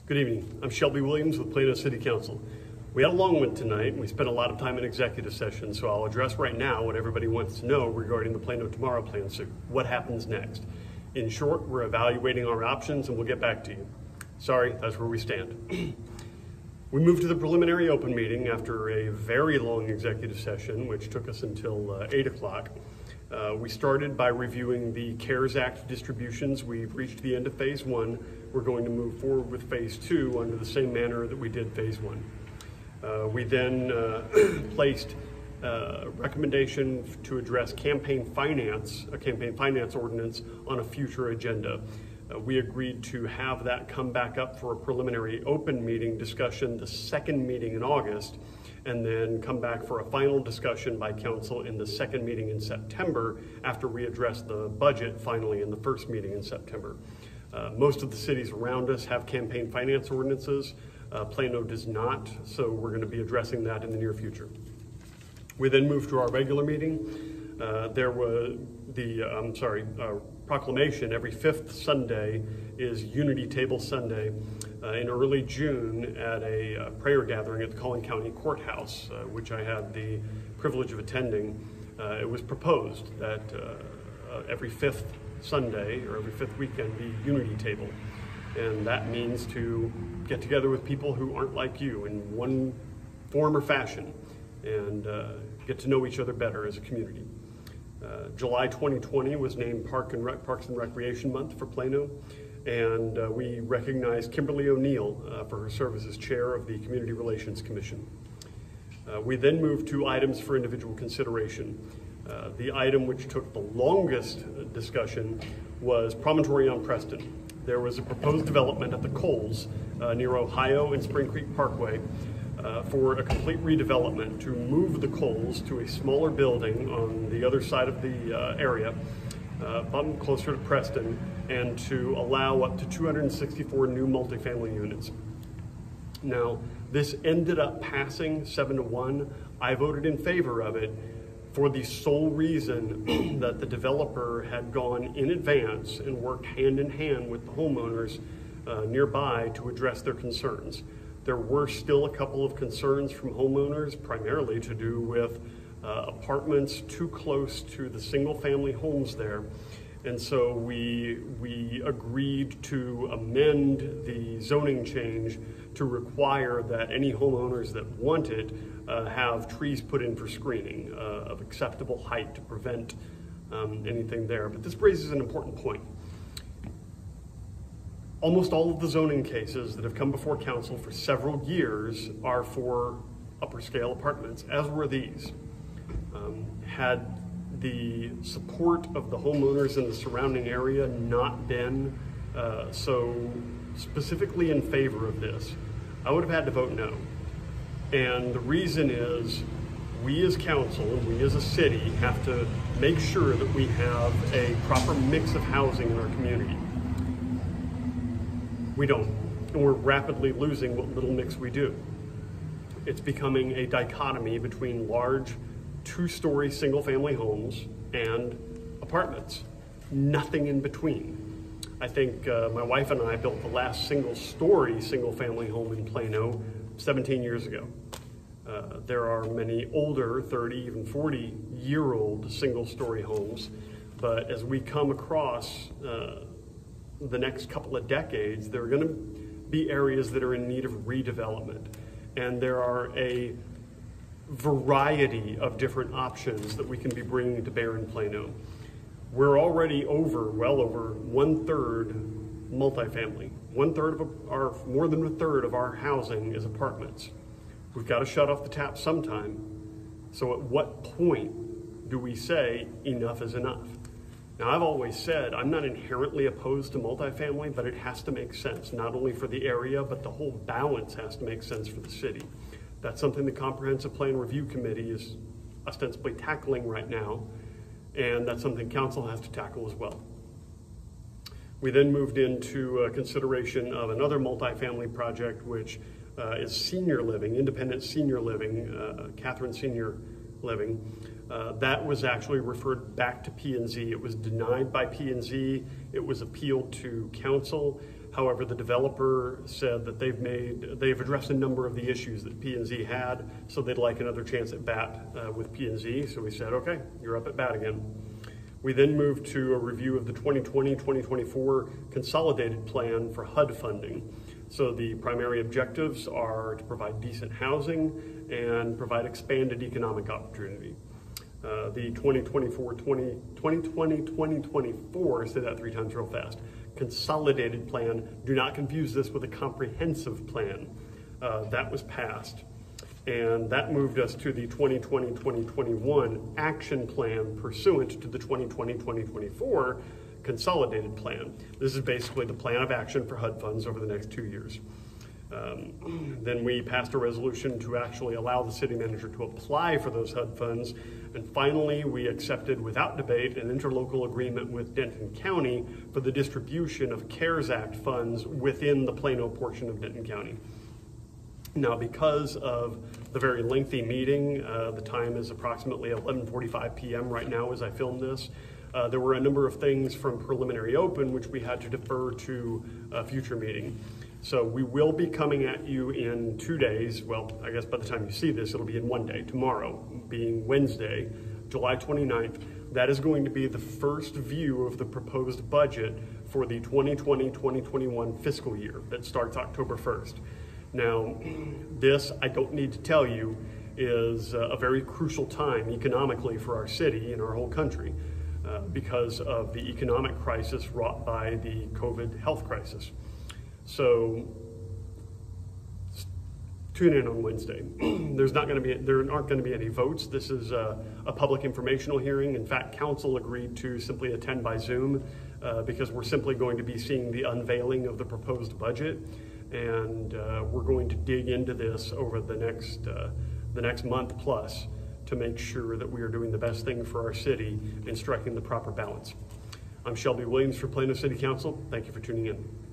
Good evening. I'm Shelby Williams with Plano City Council. We had a long one tonight, and we spent a lot of time in executive session, so I'll address right now what everybody wants to know regarding the Plano Tomorrow Plan. So what happens next? In short, we're evaluating our options, and we'll get back to you. Sorry, that's where we stand. We moved to the preliminary open meeting after a very long executive session, which took us until 8 o'clock. We started by reviewing the CARES Act distributions. We've reached the end of phase one. We're going to move forward with phase two under the same manner that we did phase one. We then placed a recommendation to address a campaign finance ordinance on a future agenda. We agreed to have that come back up for a preliminary open meeting discussion, the second meeting in August, and then come back for a final discussion by council in the second meeting in September after we address the budget finally in the first meeting in September. Most of the cities around us have campaign finance ordinances. Plano does not, so we're going to be addressing that in the near future. We then moved to our regular meeting. There was the proclamation every fifth Sunday is Unity Table Sunday. In early June at a prayer gathering at the Collin County Courthouse, which I had the privilege of attending, it was proposed that every fifth Sunday or every fifth weekend be Unity Table. And that means to get together with people who aren't like you in one form or fashion and get to know each other better as a community. July 2020 was named Parks and Recreation Month for Plano, and we recognized Kimberly O'Neill for her service as chair of the Community Relations Commission. We then moved to items for individual consideration. The item which took the longest discussion was Promontory on Preston. There was a proposed development at the Coles near Ohio and Spring Creek Parkway for a complete redevelopment to move the Coles to a smaller building on the other side of the area, closer to Preston, and to allow up to 264 new multifamily units. Now, this ended up passing 7-1. I voted in favor of it for the sole reason that the developer had gone in advance and worked hand in hand with the homeowners nearby to address their concerns. There were still a couple of concerns from homeowners, primarily to do with apartments too close to the single-family homes there. And so we agreed to amend the zoning change to require that any homeowners that want it have trees put in for screening of acceptable height to prevent anything there. But this raises an important point. Almost all of the zoning cases that have come before council for several years are for upper scale apartments, as were these. Had the support of the homeowners in the surrounding area not been so specifically in favor of this, I would have had to vote no. And the reason is we as council and we as a city have to make sure that we have a proper mix of housing in our community. We don't, and we're rapidly losing what little mix we do. It's becoming a dichotomy between large two-story single-family homes and apartments, nothing in between. I think my wife and I built the last single-story single-family home in Plano 17 years ago. There are many older 30, even 40-year-old single-story homes, but as we come across the next couple of decades, there are going to be areas that are in need of redevelopment, and there are a variety of different options that we can be bringing to bear in Plano. We're already well over 1/3 multifamily. More than a third of our housing is apartments. We've got to shut off the tap sometime. So at what point do we say enough is enough? Now, I've always said I'm not inherently opposed to multifamily, but it has to make sense, not only for the area, but the whole balance has to make sense for the city. That's something the Comprehensive Plan Review Committee is ostensibly tackling right now, and that's something council has to tackle as well. We then moved into consideration of another multifamily project, which is senior living, independent senior living, Catherine Senior Living. That was actually referred back to P&Z. It was denied by P&Z. It was appealed to council. However, the developer said that they've addressed a number of the issues that P&Z had, so they'd like another chance at bat with P&Z. So we said, okay, you're up at bat again. We then moved to a review of the 2020-2024 consolidated plan for HUD funding. So the primary objectives are to provide decent housing and provide expanded economic opportunity. The 2020-2024, say that 3 times real fast, consolidated plan, do not confuse this with a comprehensive plan. That was passed. And that moved us to the 2020-2021 action plan pursuant to the 2020-2024 consolidated plan. This is basically the plan of action for HUD funds over the next 2 years. Then we passed a resolution to actually allow the city manager to apply for those HUD funds. And finally, we accepted without debate an interlocal agreement with Denton County for the distribution of CARES Act funds within the Plano portion of Denton County. Now, because of the very lengthy meeting, the time is approximately 11:45 p.m. right now as I film this. There were a number of things from preliminary open which we had to defer to a future meeting. So we will be coming at you in 2 days. Well, I guess by the time you see this, it'll be in 1 day, tomorrow, being Wednesday, July 29th. That is going to be the first view of the proposed budget for the 2020-2021 fiscal year that starts October 1st. Now, this, I don't need to tell you, is a very crucial time economically for our city and our whole country because of the economic crisis wrought by the COVID health crisis. So tune in on Wednesday. There aren't going to be any votes. This is a public informational hearing. In fact, council agreed to simply attend by Zoom because we're simply going to be seeing the unveiling of the proposed budget. And we're going to dig into this over the next month plus to make sure that we are doing the best thing for our city and striking the proper balance. I'm Shelby Williams for Plano City Council. Thank you for tuning in.